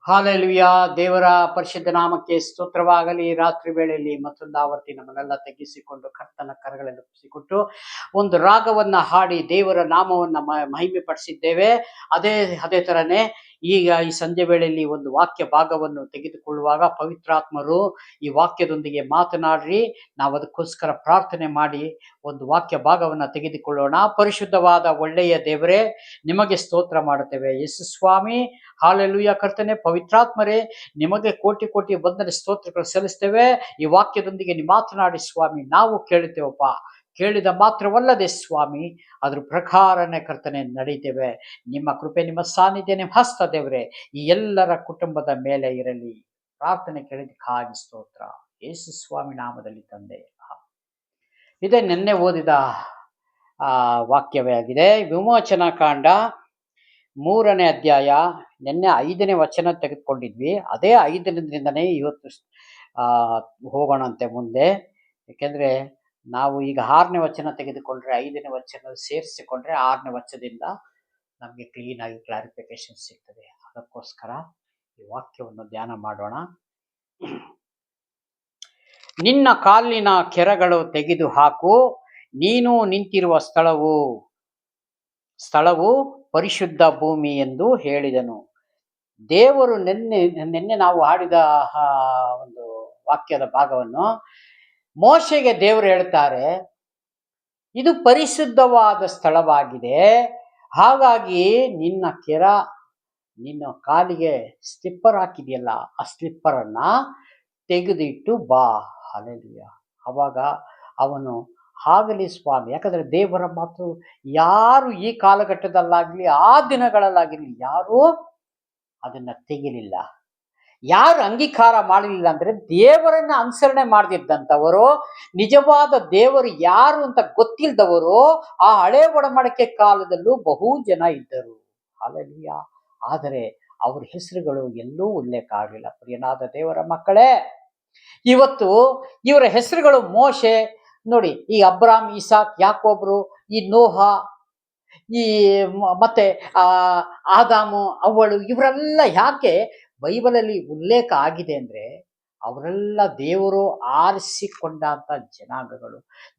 Hallelujah. ದೇವರ ಪರಿಶುದ್ಧ ನಾಮಕ್ಕೆ ಸ್ತೋತ್ರವಾಗಲಿ. ರಾತ್ರಿ ವೇಳೆಯಲ್ಲಿ ಮತ್ತೊಂದು ಆವರ್ತಿ ನಮ್ಮನ್ನೆಲ್ಲ ತಗ್ಗಿಸಿಕೊಂಡು ಕರ್ತನ ಕರಗಳನ್ನು ಒಪ್ಪಿಸಿಕೊಟ್ಟು ಒಂದು ರಾಗವನ್ನ ಹಾಡಿ ದೇವರ ನಾಮವನ್ನ ಮಹಿಮೆ ಪಡಿಸಿದ್ದೇವೆ. ಅದೇ ತರನೇ ಈಗ ಈ ಸಂಜೆ ವೇಳೆಯಲ್ಲಿ ಒಂದು ವಾಕ್ಯ ಭಾಗವನ್ನು ತೆಗೆದುಕೊಳ್ಳುವಾಗ ಪವಿತ್ರಾತ್ಮರು ಈ ವಾಕ್ಯದೊಂದಿಗೆ ಮಾತನಾಡ್ರಿ. ನಾವು ಅದಕ್ಕೋಸ್ಕರ ಪ್ರಾರ್ಥನೆ ಮಾಡಿ ಒಂದು ವಾಕ್ಯ ಭಾಗವನ್ನ ತೆಗೆದುಕೊಳ್ಳೋಣ. ಪರಿಶುದ್ಧವಾದ ಒಳ್ಳೆಯ ದೇವರೇ, ನಿಮಗೆ ಸ್ತೋತ್ರ ಮಾಡುತ್ತೇವೆ. ಯೇಸು ಸ್ವಾಮಿ, ಹಾಲೆಲೂಯ. ಕರ್ತನೆ, ಪವಿತ್ರಾತ್ಮರೇ, ನಿಮಗೆ ಕೋಟಿ ಕೋಟಿ ವಂದನೆ ಸ್ತೋತ್ರಗಳು ಸಲ್ಲಿಸ್ತೇವೆ. ಈ ವಾಕ್ಯದೊಂದಿಗೆ ನೀವು ಮಾತನಾಡಿ ಸ್ವಾಮಿ, ನಾವು ಕೇಳುತ್ತೇವಪ್ಪ. ಕೇಳಿದ ಮಾತ್ರವಲ್ಲದೆ ಸ್ವಾಮಿ, ಅದ್ರ ಪ್ರಕಾರನೇ ಕರ್ತನೆ ನಡೀತೇವೆ. ನಿಮ್ಮ ಕೃಪೆ, ನಿಮ್ಮ ಸಾನ್ನಿಧ್ಯ, ನಿಮ್ಮ ಹಸ್ತ ದೇವರೇ ಈ ಎಲ್ಲರ ಕುಟುಂಬದ ಮೇಲೆ ಇರಲಿ. ಪ್ರಾರ್ಥನೆ ಕೇಳಿದಕ್ಕಾಗಿ ಸ್ತೋತ್ರ, ಯೇಸು ಸ್ವಾಮಿ ನಾಮದಲ್ಲಿ ತಂದೆ. ಇದೇ ನಿನ್ನೆ ಓದಿದ ವಾಕ್ಯವೇ ಆಗಿದೆ. ವಿಮೋಚನಾ ಕಾಂಡ 3ನೇ ಅಧ್ಯಾಯ. ನಿನ್ನೆ 5ನೇ ವಚನ ತೆಗೆದುಕೊಂಡಿದ್ವಿ. ಅದೇ 5ರಿಂದನೇ ಇವತ್ತು ಹೋಗೋಣಂತೆ ಮುಂದೆ. ಯಾಕೆಂದ್ರೆ ನಾವು ಈಗ 6ನೇ ವಚನ ತೆಗೆದುಕೊಂಡ್ರೆ 5ನೇ ವಚನ ಸೇರಿಸಿಕೊಂಡ್ರೆ 6ನೇ ವಚನದಿಂದ ನಮಗೆ ಕ್ಲೀನ್ ಆಗಿ ಕ್ಲಾರಿಫಿಕೇಶನ್ ಸಿಗ್ತದೆ. ಅದಕ್ಕೋಸ್ಕರ ಈ ವಾಕ್ಯವನ್ನು ಧ್ಯಾನ ಮಾಡೋಣ. ನಿನ್ನ ಕಾಲಿನ ಕೆರಗಳು ತೆಗೆದು ಹಾಕು, ನೀನು ನಿಂತಿರುವ ಸ್ಥಳವು ಪರಿಶುದ್ಧ ಭೂಮಿ ಎಂದು ಹೇಳಿದನು. ದೇವರು ನಿನ್ನೆ ನಾವು ಹಾಡಿದ ಒಂದು ವಾಕ್ಯದ ಭಾಗವನ್ನು ಮೋಶೆಗೆ ದೇವರು ಹೇಳ್ತಾರೆ, ಇದು ಪರಿಶುದ್ಧವಾದ ಸ್ಥಳವಾಗಿದೆ. ಹಾಗಾಗಿ ನಿನ್ನ ಕಾಲಿಗೆ ಸ್ಲಿಪ್ಪರ್ ಹಾಕಿದೆಯಲ್ಲ, ಆ ಸ್ಲಿಪ್ಪರ್ ಅನ್ನ ತೆಗೆದಿಟ್ಟು ಬಾ. ಹಲ್ಲೆಲೂಯ. ಅವಾಗ ಅವನು, ಆಗಲಿ ಸ್ವಾಮಿ. ಯಾಕಂದ್ರೆ ದೇವರ ಮಾತು ಯಾರು ಈ ಕಾಲಘಟ್ಟದಲ್ಲಾಗ್ಲಿ ಆ ದಿನಗಳಲ್ಲಾಗಿರ್ಲಿ ಯಾರು ಅದನ್ನ ತೆಗಿಲಿಲ್ಲ. ಯಾರು ಅಂಗೀಕಾರ ಮಾಡಲಿಲ್ಲ ಅಂದ್ರೆ ದೇವರನ್ನ ಅನುಸರಣೆ ಮಾಡದಿದ್ದಂಥವರು, ನಿಜವಾದ ದೇವರು ಯಾರು ಅಂತ ಗೊತ್ತಿಲ್ಲದವರು ಆ ಹಳೆ ಒಡಂಬಡಿಕೆ ಕಾಲದಲ್ಲೂ ಬಹು ಜನ ಇದ್ದರು. ಹಲ್ಲೆಲೂಯ. ಆದರೆ ಅವ್ರ ಹೆಸರುಗಳು ಎಲ್ಲೂ ಉಲ್ಲೇಖ ಆಗಲಿಲ್ಲ. ಪ್ರಿಯನಾದ ದೇವರ ಮಕ್ಕಳೇ, ಇವತ್ತು ಇವರ ಹೆಸರುಗಳು ಮೋಶೆ ನೋಡಿ, ಈ ಅಬ್ರಾಮ್, ಇಸಾಕ್, ಯಾಕೋಬ್ರು, ಈ ನೋಹ, ಈ ಮತ್ತೆ ಆದಾಮು, ಅವ್ವಳು, ಇವರೆಲ್ಲ ಯಾಕೆ ಬೈಬಲಲ್ಲಿ ಉಲ್ಲೇಖ ಆಗಿದೆ ಅಂದ್ರೆ ಅವರೆಲ್ಲ ದೇವರು ಆರಿಸಿಕೊಂಡಂತ ಜನಾಂಗಗಳು,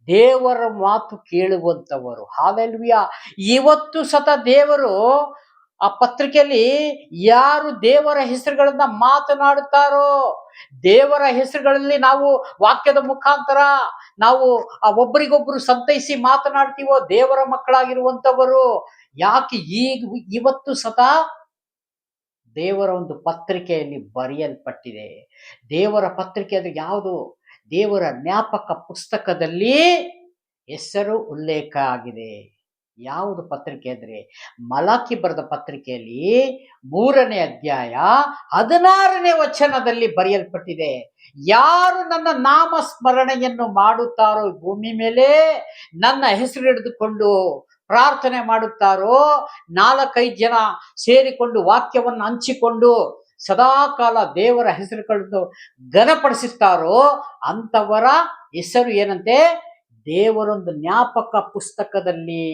ದೇವರ ಮಾತು ಕೇಳುವಂಥವರು. ಹಾಲೆಲೂಯಾ. ಇವತ್ತು ಸತ ದೇವರು ಆ ಪತ್ರಿಕೆಯಲ್ಲಿ ಯಾರು ದೇವರ ಹೆಸರುಗಳನ್ನ ಮಾತನಾಡುತ್ತಾರೋ, ದೇವರ ಹೆಸರುಗಳಲ್ಲಿ ನಾವು ವಾಕ್ಯದ ಮುಖಾಂತರ ನಾವು ಒಬ್ಬರಿಗೊಬ್ಬರು ಸಂತೈಸಿ ಮಾತನಾಡ್ತೀವೋ, ದೇವರ ಮಕ್ಕಳಾಗಿರುವಂತವರು ಯಾಕೆ ಇವತ್ತು ಸತ ದೇವರ ಒಂದು ಪತ್ರಿಕೆಯಲ್ಲಿ ಬರೆಯಲ್ಪಟ್ಟಿದೆ. ದೇವರ ಪತ್ರಿಕೆ ಅಂದ್ರೆ ಯಾವುದು? ದೇವರ ಜ್ಞಾಪಕ ಪುಸ್ತಕದಲ್ಲಿ ಹೆಸರು ಉಲ್ಲೇಖ ಆಗಿದೆ. ಯಾವುದು ಪತ್ರಿಕೆ ಅಂದ್ರೆ ಮಲಾಕಿ ಬರೆದ ಪತ್ರಿಕೆಯಲ್ಲಿ 3ನೇ ಅಧ್ಯಾಯ 16ನೇ ವಚನದಲ್ಲಿ ಬರೆಯಲ್ಪಟ್ಟಿದೆ, ಯಾರು ನನ್ನ ನಾಮ ಸ್ಮರಣೆಯನ್ನು ಮಾಡುತ್ತಾರೋ ಭೂಮಿ ಮೇಲೆ, ನನ್ನ ಹೆಸರು ಹಿಡಿದುಕೊಂಡು ಪ್ರಾರ್ಥನೆ ಮಾಡುತ್ತಾರೋ, 4-5 ಜನ ಸೇರಿಕೊಂಡು ವಾಕ್ಯವನ್ನು ಹಂಚಿಕೊಂಡು ಸದಾಕಾಲ ದೇವರ ಹೆಸರುಗಳನ್ನು ಘನಪಡಿಸುತ್ತಾರೋ ಅಂಥವರ ಹೆಸರು ಏನಂತೆ? ದೇವರೊಂದು ಜ್ಞಾಪಕ ಪುಸ್ತಕದಲ್ಲಿ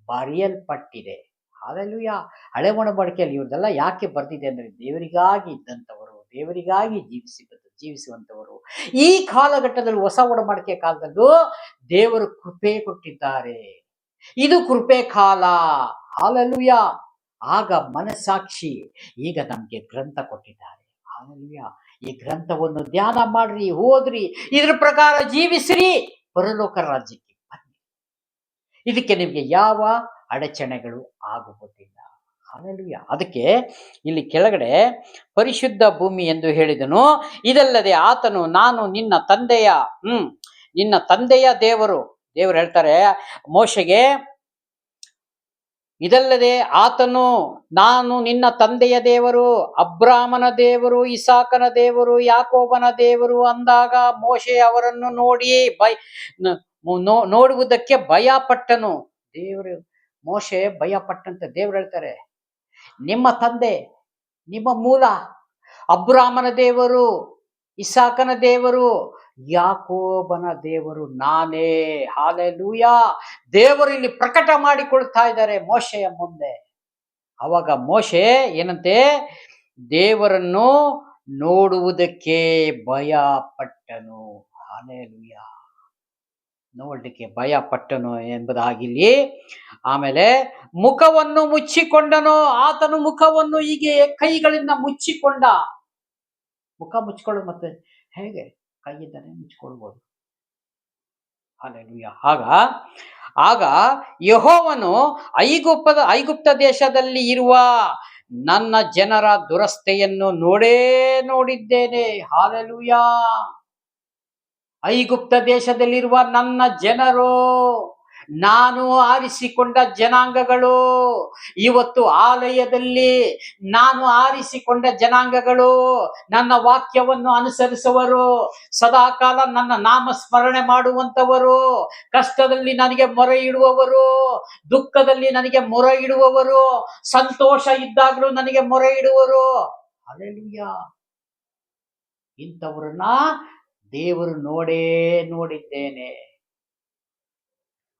ಬರೆಯಲ್ಪಟ್ಟಿದೆ. ಹಾಲೆಲೂಯಾ. ಹಳೆ ಒಡಂಬಡಿಕೆಯಲ್ಲಿ ಇವ್ರದೆಲ್ಲ ಯಾಕೆ ಬರ್ದಿದೆ ಅಂದ್ರೆ ದೇವರಿಗಾಗಿ ಇದ್ದಂಥವರು, ದೇವರಿಗಾಗಿ ಜೀವಿಸುವಂಥವರು. ಈ ಕಾಲಘಟ್ಟದಲ್ಲಿ, ಹೊಸ ಒಡಂಬಡಿಕೆ ಕಾಲದಲ್ಲೂ ದೇವರು ಕೃಪೆ ಕೊಟ್ಟಿದ್ದಾರೆ. ಇದು ಕೃಪೆ ಕಾಲ. ಹಾಲೆಲೂಯಾ. ಆಗ ಮನಸ್ಸಾಕ್ಷಿ ಈಗ ನಮ್ಗೆ ಗ್ರಂಥ ಕೊಟ್ಟಿದ್ದಾರೆ. ಹಾಲೆಲೂಯಾ. ಈ ಗ್ರಂಥವನ್ನು ಧ್ಯಾನ ಮಾಡ್ರಿ, ಓದ್ರಿ, ಇದ್ರ ಪ್ರಕಾರ ಜೀವಿಸ್ರಿ, ಪರಲೋಕ ರಾಜ್ಯಕ್ಕೆ ಬನ್ನಿ. ಇದಕ್ಕೆ ನಿಮ್ಗೆ ಯಾವ ಅಡಚಣೆಗಳು ಆಗುವುದಿಲ್ಲ. ಹಾಲೆಲೂಯಾ. ಅದಕ್ಕೆ ಇಲ್ಲಿ ಕೆಳಗಡೆ ಪರಿಶುದ್ಧ ಭೂಮಿ ಎಂದು ಹೇಳಿದನು. ಇದಲ್ಲದೆ ಆತನು, ನಾನು ನಿನ್ನ ತಂದೆಯ ದೇವರು ಹೇಳ್ತಾರೆ ಮೋಶೆಗೆ, ಇದಲ್ಲದೆ ಆತನು, ನಾನು ನಿನ್ನ ತಂದೆಯ ದೇವರು, ಅಬ್ರಾಮನ ದೇವರು, ಇಸಾಕನ ದೇವರು, ಯಾಕೋಬನ ದೇವರು ಅಂದಾಗ ಮೋಶೆ ಅವರನ್ನು ನೋಡುವುದಕ್ಕೆ ಭಯಪಟ್ಟನು. ಮೋಶೆ ಭಯಪಟ್ಟಂತೆ ದೇವರು ಹೇಳ್ತಾರೆ, ನಿಮ್ಮ ತಂದೆ, ನಿಮ್ಮ ಮೂಲ ಅಬ್ರಾಮನ ದೇವರು, ಇಸಾಕನ ದೇವರು, ಯಾಕೋಬನ ದೇವರು ನಾನೇ. ಹಾಲೆಲೂಯಾ. ದೇವರು ಇಲ್ಲಿ ಪ್ರಕಟ ಮಾಡಿಕೊಳ್ತಾ ಇದ್ದಾರೆ ಮೋಶೆಯ ಮುಂದೆ. ಅವಾಗ ಮೋಶೆ ಏನಂತೆ? ದೇವರನ್ನು ನೋಡುವುದಕ್ಕೆ ಭಯ ಪಟ್ಟನು. ಹಲ್ಲೆಲೂಯ. ನೋಡಲಿಕ್ಕೆ ಭಯ ಪಟ್ಟನು ಎಂಬುದಾಗಿಲ್ಲಿ. ಆಮೇಲೆ ಮುಖವನ್ನು ಮುಚ್ಚಿಕೊಂಡನು. ಆತನು ಮುಖವನ್ನು ಹೀಗೆ ಕೈಗಳಿಂದ ಮುಚ್ಚಿಕೊಂಡ. ಮುಖ ಮುಚ್ಕೊಳ್ಳೋದು ಮತ್ತೆ ಹೇಗೆ? ಕೈಯಿಂದನೇ ಮುಚ್ಕೊಳ್ಬೋದು. ಹಲ್ಲೆಲೂಯ. ಆಗ ಯೆಹೋವನು ಐಗುಪ್ತ ದೇಶದಲ್ಲಿ ಇರುವ ನನ್ನ ಜನರ ದುರಸ್ತೆಯನ್ನು ನೋಡಿದ್ದೇನೆ. ಹಲ್ಲೆಲೂಯ. ಐಗುಪ್ತ ದೇಶದಲ್ಲಿರುವ ನನ್ನ ಜನರು, ನಾನು ಆರಿಸಿಕೊಂಡ ಜನಾಂಗಗಳು, ಇವತ್ತು ಆಲಯದಲ್ಲಿ ನಾನು ಆರಿಸಿಕೊಂಡ ಜನಾಂಗಗಳು, ನನ್ನ ವಾಕ್ಯವನ್ನು ಅನುಸರಿಸುವರು, ಸದಾಕಾಲ ನನ್ನ ನಾಮ ಸ್ಮರಣೆ ಮಾಡುವಂತವರು, ಕಷ್ಟದಲ್ಲಿ ನನಗೆ ಮೊರೆ ಇಡುವವರು, ದುಃಖದಲ್ಲಿ ನನಗೆ ಮೊರೆ ಇಡುವವರು, ಸಂತೋಷ ಇದ್ದಾಗಲೂ ನನಗೆ ಮೊರೆ ಇಡುವರು. ಹಲ್ಲೆಲೂಯ. ಇಂಥವ್ರನ್ನ ದೇವರು ನೋಡಿದ್ದೇನೆ.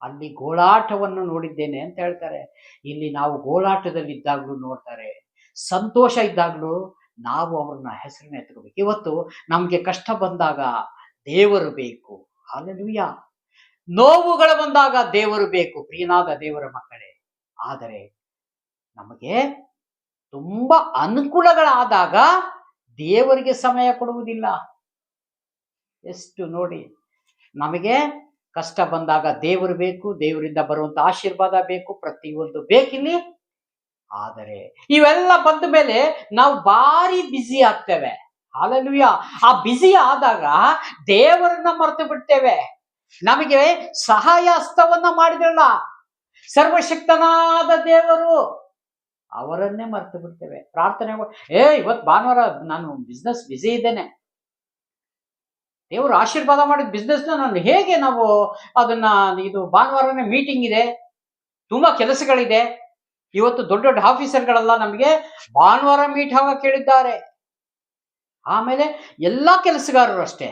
ಅಲ್ಲಿ ಗೋಳಾಟವನ್ನು ನೋಡಿದ್ದೇನೆ ಅಂತ ಹೇಳ್ತಾರೆ. ಇಲ್ಲಿ ನಾವು ಗೋಳಾಟದಲ್ಲಿ ಇದ್ದಾಗಲೂ ನೋಡ್ತಾರೆ, ಸಂತೋಷ ಇದ್ದಾಗಲೂ ನಾವು ಅವ್ರನ್ನ ಹೆಸರನ್ನ ಎತ್ಕೋಬೇಕು. ಇವತ್ತು ನಮ್ಗೆ ಕಷ್ಟ ಬಂದಾಗ ದೇವರು ಬೇಕು. ಹಲ್ಲೆಲೂಯ. ನೋವುಗಳು ಬಂದಾಗ ದೇವರು ಬೇಕು, ಪ್ರಿಯನಾದ ದೇವರ ಮಕ್ಕಳೇ. ಆದರೆ ನಮಗೆ ತುಂಬಾ ಅನುಕೂಲಗಳಾದಾಗ ದೇವರಿಗೆ ಸಮಯ ಕೊಡುವುದಿಲ್ಲ. ಎಷ್ಟು ನೋಡಿ, ನಮಗೆ ಕಷ್ಟ ಬಂದಾಗ ದೇವರು ಬೇಕು, ದೇವರಿಂದ ಬರುವಂತ ಆಶೀರ್ವಾದ ಬೇಕು, ಪ್ರತಿಯೊಂದು ಬೇಕಿಲ್ಲಿ. ಆದರೆ ಇವೆಲ್ಲ ಬಂದ ಮೇಲೆ ನಾವು ಭಾರಿ ಬ್ಯುಸಿ ಆಗ್ತೇವೆ. ಹಲ್ಲೆಲೂಯ. ಆ ಬ್ಯುಸಿ ಆದಾಗ ದೇವರನ್ನ ಮರೆತು ಬಿಡ್ತೇವೆ. ನಮಗೆ ಸಹಾಯ ಹಸ್ತವನ್ನ ಮಾಡಿದ್ರಲ್ಲ ಸರ್ವಶಕ್ತನಾದ ದೇವರು, ಅವರನ್ನೇ ಮರೆತು ಬಿಡ್ತೇವೆ. ಪ್ರಾರ್ಥನೆ ಇವತ್ತು ಭಾನುವಾರ ನಾನು ಬಿಸ್ನೆಸ್ ಬ್ಯುಸಿ ಇದ್ದೇನೆ, ದೇವರು ಆಶೀರ್ವಾದ ಮಾಡಿದ ಬಿಸ್ನೆಸ್ನ ನಾನು ಹೇಗೆ ನಾವು ಅದನ್ನ, ಇದು ಭಾನುವಾರನೇ ಮೀಟಿಂಗ್ ಇದೆ, ತುಂಬಾ ಕೆಲಸಗಳಿದೆ. ಇವತ್ತು ದೊಡ್ಡ ದೊಡ್ಡ ಆಫೀಸರ್ಗಳೆಲ್ಲ ನಮಗೆ ಭಾನುವಾರ ಮೀಟ್ ಆಗ ಕೇಳಿದ್ದಾರೆ. ಆಮೇಲೆ ಎಲ್ಲಾ ಕೆಲಸಗಾರರು ಅಷ್ಟೇ.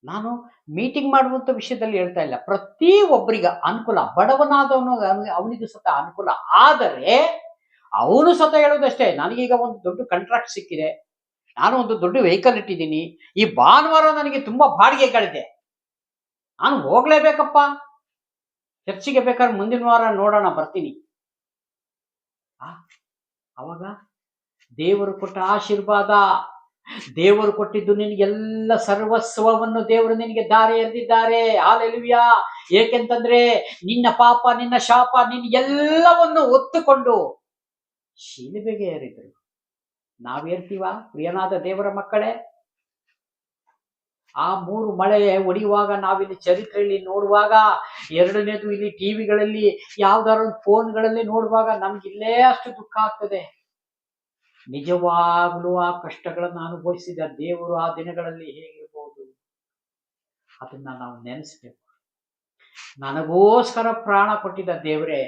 ನಾನು ಮೀಟಿಂಗ್ ಮಾಡುವಂತ ವಿಷಯದಲ್ಲಿ ಹೇಳ್ತಾ ಇಲ್ಲ, ಪ್ರತಿ ಒಬ್ಬರಿಗೆ ಅನುಕೂಲ, ಬಡವನಾದವನು ಅವನಿಗೂ ಸತ ಅನುಕೂಲ. ಆದರೆ ಅವನು ಸತ ಹೇಳೋದಷ್ಟೇ, ನನಗೀಗ ಒಂದು ದೊಡ್ಡ ಕಾಂಟ್ರಾಕ್ಟ್ ಸಿಕ್ಕಿದೆ, ನಾನು ಒಂದು ದೊಡ್ಡ ವೆಹಿಕಲ್ ಇಟ್ಟಿದ್ದೀನಿ, ಈ ಭಾನುವಾರ ನನಗೆ ತುಂಬಾ ಬಾಡಿಗೆಗಳಿದೆ, ನಾನು ಹೋಗ್ಲೇಬೇಕಪ್ಪ ಚರ್ಚಿಗೆ, ಬೇಕಾದ್ರೆ ಮುಂದಿನ ವಾರ ನೋಡೋಣ ಬರ್ತೀನಿ. ಅವಾಗ ದೇವರು ಕೊಟ್ಟ ಆಶೀರ್ವಾದ, ದೇವರು ಕೊಟ್ಟಿದ್ದು ನಿನಗೆಲ್ಲ ಸರ್ವಸ್ವವನ್ನು ದೇವರು ನಿನಗೆ ದಾರಿ ಎರೆದಿದ್ದಾರೆ. ಹಲ್ಲೆಲೂಯ. ಏಕೆಂತಂದ್ರೆ ನಿನ್ನ ಪಾಪ, ನಿನ್ನ ಶಾಪ, ನಿನ್ನ ಎಲ್ಲವನ್ನು ಹೊತ್ತುಕೊಂಡು ಶಿಲುಬೆಗೆ ಏರಿದ್ರು. ನಾವೇರ್ತೀವ ಪ್ರಿಯನಾದ ದೇವರ ಮಕ್ಕಳೇ? ಆ 3 ಮಳೆ ಹೊಡೆಯುವಾಗ ನಾವಿಲ್ಲಿ ಚರಿತ್ರೆಯಲ್ಲಿ ನೋಡುವಾಗ, ಎರಡನೇದು ಇಲ್ಲಿ ಟಿವಿಗಳಲ್ಲಿ ಯಾವ್ದಾದ್ರು ಫೋನ್ಗಳಲ್ಲಿ ನೋಡುವಾಗ ನಮ್ಗಿಲ್ಲೇ ಅಷ್ಟು ದುಃಖ ಆಗ್ತದೆ. ನಿಜವಾಗ್ಲೂ ಆ ಕಷ್ಟಗಳನ್ನು ಅನುಭವಿಸಿದ ದೇವರು ಆ ದಿನಗಳಲ್ಲಿ ಹೇಗಿರ್ಬೋದು ಅದನ್ನ ನಾವು ನೆನೆಸ್ಬೇಕು. ನನಗೋಸ್ಕರ ಪ್ರಾಣ ಕೊಟ್ಟಿದ್ದ ದೇವರೇ,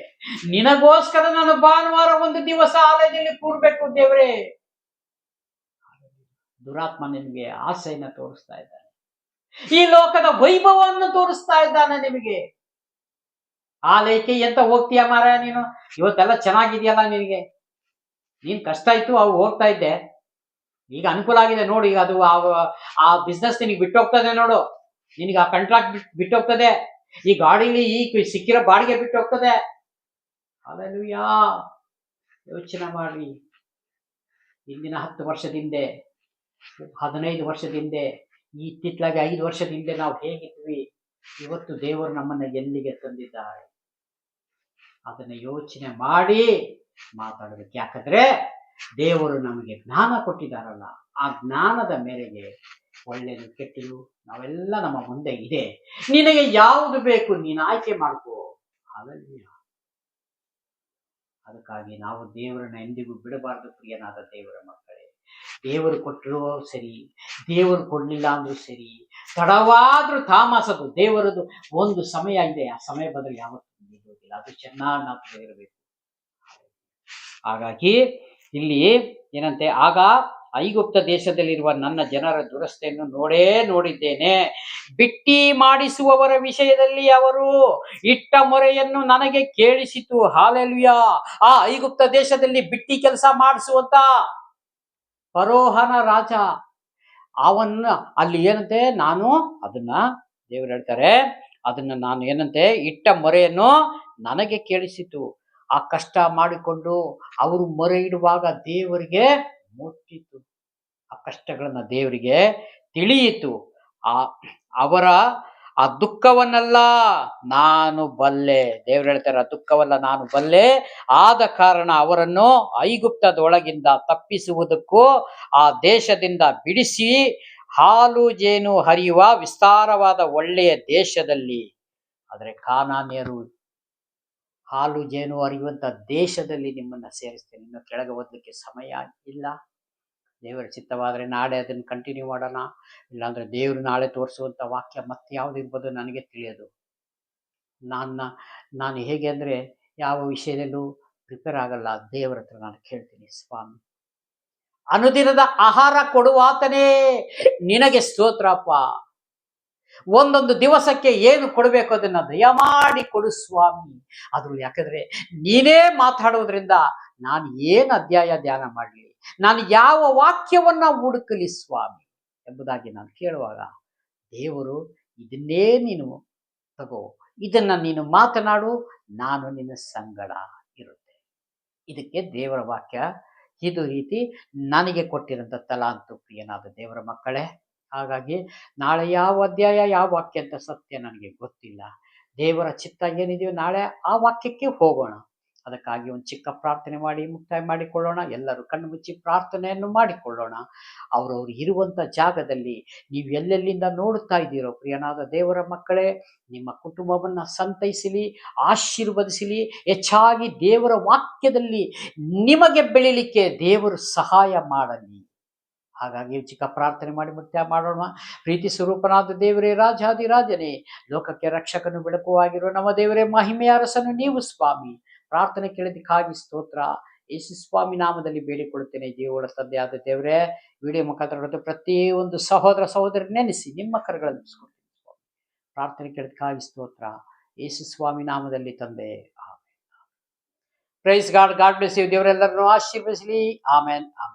ನಿನಗೋಸ್ಕರ ನಾನು ಭಾನುವಾರ ಒಂದು ದಿವಸ ಆಲಯದಲ್ಲಿ ಕೂರ್ಬೇಕು ದೇವರೇ. ದುರಾತ್ಮ ನಿಮಗೆ ಆಸೆಯನ್ನು ತೋರಿಸ್ತಾ ಇದ್ದಾನೆ, ಈ ಲೋಕದ ವೈಭವವನ್ನು ತೋರಿಸ್ತಾ ಇದ್ದಾನೆ ನಿಮಗೆ. ಆಲಯಕ್ಕೆ ಎಂತ ಹೋಗ್ತೀಯ ಮಾರ ನೀನು? ಇವತ್ತೆಲ್ಲ ಚೆನ್ನಾಗಿದೆಯಲ್ಲ ನಿನಗೆ, ನೀನ್ ಕಷ್ಟ ಇತ್ತು ಅವು ಹೋಗ್ತಾ ಇದ್ದೆ, ಈಗ ಅನುಕೂಲ ಆಗಿದೆ ನೋಡಿ, ಈಗ ಅದು ಆ ಬಿಸ್ನೆಸ್ ನಿನಗೆ ಬಿಟ್ಟು ಹೋಗ್ತದೆ ನೋಡು, ನಿನಗೆ ಆ ಕಾಂಟ್ರಾಕ್ಟ್ ಬಿಟ್ಟು ಹೋಗ್ತದೆ, ಈ ಗಾಡಿಲಿ ಈ ಸಿಕ್ಕಿರೋ ಬಾಡಿಗೆ ಬಿಟ್ಟು ಹೋಗ್ತದೆ. ಹಲ್ಲೆಲೂಯಾ. ಯೋಚನೆ ಮಾಡಿ, ಇಂದಿನ 10 ವರ್ಷದಿಂದ, 15 ವರ್ಷದಿಂದ, ಇತ್ತಿತ್ತಲಾಗಿ 5 ವರ್ಷದಿಂದ ನಾವು ಹೇಗಿದ್ವಿ, ಇವತ್ತು ದೇವರು ನಮ್ಮನ್ನ ಎಲ್ಲಿಗೆ ತಂದಿದ್ದಾರೆ, ಅದನ್ನ ಯೋಚನೆ ಮಾಡಿ ಮಾತಾಡಬೇಕು. ಯಾಕಂದ್ರೆ ದೇವರು ನಮಗೆ ಜ್ಞಾನ ಕೊಟ್ಟಿದ್ದಾರಲ್ಲ, ಆ ಜ್ಞಾನದ ಮೇರೆಗೆ ಒಳ್ಳೆಯದು ಕೆಟ್ಟದು ನಾವೆಲ್ಲ ನಮ್ಮ ಮುಂದೆ ಇದೆ. ನಿನಗೆ ಯಾವುದು ಬೇಕು ನೀನು ಆಯ್ಕೆ ಮಾಡ್ಕೋ. ಹಲ್ಲೆಲೂಯ. ಅದಕ್ಕಾಗಿ ನಾವು ದೇವರನ್ನ ಎಂದಿಗೂ ಬಿಡಬಾರ್ದು ಪ್ರಿಯನಾದ ದೇವರ ಮಕ್ಕಳೇ. ದೇವರು ಕೊಟ್ಟರು ಸರಿ, ದೇವರು ಕೊಡ್ಲಿಲ್ಲ ಅಂದ್ರೂ ಸರಿ, ತಡವಾದ್ರೂ ತಾಮಸದು, ದೇವರದು ಒಂದು ಸಮಯ ಇದೆ, ಆ ಸಮಯ ಬಂದ್ರೆ ಯಾವತ್ತೂ ನಿಲ್ಲೋದಿಲ್ಲ. ಅದು ಚೆನ್ನಾಗಿ ನಾವು ತಿಳಿದಿರಬೇಕು. ಹಾಗಾಗಿ ಇಲ್ಲಿ ಏನಂತೆ, ಆಗ ಐಗುಪ್ತ ದೇಶದಲ್ಲಿರುವ ನನ್ನ ಜನರ ದುರಸ್ತೆಯನ್ನು ನೋಡಿದ್ದೇನೆ, ಬಿಟ್ಟಿ ಮಾಡಿಸುವವರ ವಿಷಯದಲ್ಲಿ ಅವರು ಇಟ್ಟ ಮೊರೆಯನ್ನು ನನಗೆ ಕೇಳಿಸಿತು. ಹಲ್ಲೆಲೂಯಾ. ಆ ಐಗುಪ್ತ ದೇಶದಲ್ಲಿ ಬಿಟ್ಟಿ ಕೆಲಸ ಮಾಡಿಸುವಂತ ಫರೋಹನ ರಾಜ ಅವನ್ನ ಅಲ್ಲಿ ಏನಂತೆ, ನಾನು ಅದನ್ನ ದೇವರು ಹೇಳ್ತಾರೆ, ಅದನ್ನ ನಾನು ಏನಂತೆ ಇಟ್ಟ ಮೊರೆಯನ್ನು ನನಗೆ ಕೇಳಿಸಿತು. ಆ ಕಷ್ಟ ಮಾಡಿಕೊಂಡು ಅವರು ಮೊರೆ ಇಡುವಾಗ ದೇವರಿಗೆ ಮುಟ್ಟಿತು. ಆ ಕಷ್ಟಗಳನ್ನ ದೇವರಿಗೆ ತಿಳಿಯಿತು. ಆ ಅವರ ಆ ದುಃಖವನ್ನೆಲ್ಲ ನಾನು ಬಲ್ಲೆ. ದೇವ್ರು ಹೇಳ್ತಾರೆ, ಆ ದುಃಖವಲ್ಲ ನಾನು ಬಲ್ಲೆ. ಆದ ಕಾರಣ ಅವರನ್ನು ಐಗುಪ್ತದೊಳಗಿಂದ ತಪ್ಪಿಸುವುದಕ್ಕೂ ಆ ದೇಶದಿಂದ ಬಿಡಿಸಿ ಹಾಲು ಜೇನು ಹರಿಯುವ ವಿಸ್ತಾರವಾದ ಒಳ್ಳೆಯ ದೇಶದಲ್ಲಿ, ಆದರೆ ಕಾನಾನ್ಯರು ಹಾಲು ಜೇನು ಹರಿಯುವಂತ ದೇಶದಲ್ಲಿ ನಿಮ್ಮನ್ನ ಸೇರಿಸ್ತೇನೆ. ಇನ್ನು ಕೆಳಗೆ ಓದಲಿಕ್ಕೆ ಸಮಯ ಇಲ್ಲ. ದೇವರ ಚಿತ್ತವಾದರೆ ನಾಳೆ ಅದನ್ನು ಕಂಟಿನ್ಯೂ ಮಾಡೋಣ. ಇಲ್ಲಾಂದ್ರೆ ದೇವರು ನಾಳೆ ತೋರಿಸುವಂಥ ವಾಕ್ಯ ಮತ್ತೆ ಯಾವುದು ಇರ್ಬೋದು ನನಗೆ ತಿಳಿಯೋದು. ನಾನು ಹೇಗೆ ಅಂದರೆ ಯಾವ ವಿಷಯದಲ್ಲೂ ಪ್ರಿಪೇರ್ ಆಗಲ್ಲ. ದೇವರ ಹತ್ರ ನಾನು ಕೇಳ್ತೀನಿ, ಸ್ವಾಮಿ ಅನುದಿನದ ಆಹಾರ ಕೊಡುವಾತನೇ ನಿನಗೆ ಸ್ತೋತ್ರಪ್ಪ. ಒಂದೊಂದು ದಿವಸಕ್ಕೆ ಏನು ಕೊಡಬೇಕು ಅದನ್ನ ದಯಮಾಡಿ ಕೊಡು ಸ್ವಾಮಿ. ಅದ್ರಲ್ಲಿ ಯಾಕಂದ್ರೆ ನೀನೇ ಮಾತಾಡೋದ್ರಿಂದ ನಾನು ಏನು ಅಧ್ಯಾಯ ಧ್ಯಾನ ಮಾಡಲಿ, ನಾನು ಯಾವ ವಾಕ್ಯವನ್ನ ಹುಡುಕಲಿ ಸ್ವಾಮಿ ಎಂಬುದಾಗಿ ನಾನು ಕೇಳುವಾಗ ದೇವರು ಇದನ್ನೇ ನೀನು ತಗೋ, ಇದನ್ನ ನೀನು ಮಾತನಾಡು, ನಾನು ನಿನ್ನ ಸಂಗಡ ಇರುತ್ತೆ. ಇದಕ್ಕೆ ದೇವರ ವಾಕ್ಯ ಇದು ರೀತಿ ನನಗೆ ಕೊಟ್ಟಿರೋಂಥ ತಲಾಂತು ಪ್ರಿಯನಾದ ದೇವರ ಮಕ್ಕಳೇ. ಹಾಗಾಗಿ ನಾಳೆ ಯಾವ ಅಧ್ಯಾಯ ಯಾವ ವಾಕ್ಯ ಅಂತ ಸತ್ಯ ನನಗೆ ಗೊತ್ತಿಲ್ಲ. ದೇವರ ಚಿತ್ತ ಏನಿದೆಯೋ ನಾಳೆ ಆ ವಾಕ್ಯಕ್ಕೆ ಹೋಗೋಣ. ಅದಕ್ಕಾಗಿ ಒಂದು ಚಿಕ್ಕ ಪ್ರಾರ್ಥನೆ ಮಾಡಿ ಮುಕ್ತಾಯ ಮಾಡಿಕೊಳ್ಳೋಣ. ಎಲ್ಲರೂ ಕಣ್ಣು ಮುಚ್ಚಿ ಪ್ರಾರ್ಥನೆಯನ್ನು ಮಾಡಿಕೊಳ್ಳೋಣ. ಅವರವರು ಇರುವಂಥ ಜಾಗದಲ್ಲಿ ನೀವು ಎಲ್ಲೆಲ್ಲಿಂದ ನೋಡುತ್ತಾ ಇದ್ದೀರೋ ಪ್ರಿಯನಾದ ದೇವರ ಮಕ್ಕಳೇ, ನಿಮ್ಮ ಕುಟುಂಬವನ್ನು ಸಂತೈಸಲಿ, ಆಶೀರ್ವದಿಸಲಿ. ಹೆಚ್ಚಾಗಿ ದೇವರ ವಾಕ್ಯದಲ್ಲಿ ನಿಮಗೆ ಬೆಳಿಲಿಕ್ಕೆ ದೇವರು ಸಹಾಯ ಮಾಡಲಿ. ಹಾಗಾಗಿ ಚಿಕ್ಕ ಪ್ರಾರ್ಥನೆ ಮಾಡಿ ಮುಕ್ತಾಯ ಮಾಡೋಣ. ಪ್ರೀತಿ ಸ್ವರೂಪನಾದ ದೇವರೇ, ರಾಜಾದಿರಾಜನೇ, ಲೋಕಕ್ಕೆ ರಕ್ಷಕನು ಬೆಳಕುವಾಗಿರೋ ನಮ್ಮ ದೇವರೇ, ಮಹಿಮೆಯ ಅರಸನು ನೀವು ಸ್ವಾಮಿ. ಪ್ರಾರ್ಥನೆ ಕೇಳಿದಕ್ಕಾಗಿ ಸ್ತೋತ್ರ. ಯೇಸು ಸ್ವಾಮಿ ನಾಮದಲ್ಲಿ ಬೇಡಿಕೊಳ್ಳುತ್ತೇನೆ. ಜೀವಗಳ ತಂದೆಯಾದ ದೇವರೇ, ವಿಡಿಯೋ ಮುಖಾಂತರ ಪ್ರತಿಯೊಂದು ಸಹೋದರ ಸಹೋದರಿ ನೆನೆಸಿ ನಿಮ್ಮ ಕರಗಳನ್ನು ಇಸ್ಕೊಡ್ತೀನಿ ಸ್ವಾಮಿ. ಪ್ರಾರ್ಥನೆ ಕೇಳಿದಕ್ಕಾಗಿ ಸ್ತೋತ್ರ. ಯೇಸು ಸ್ವಾಮಿ ನಾಮದಲ್ಲಿ ತಂದೆ, amen. Praise God. God bless you. ದೇವರೆಲ್ಲರನ್ನು ಆಶೀರ್ವದಿಸಲಿ. ಆಮೇನ್, ಆಮೇನ್.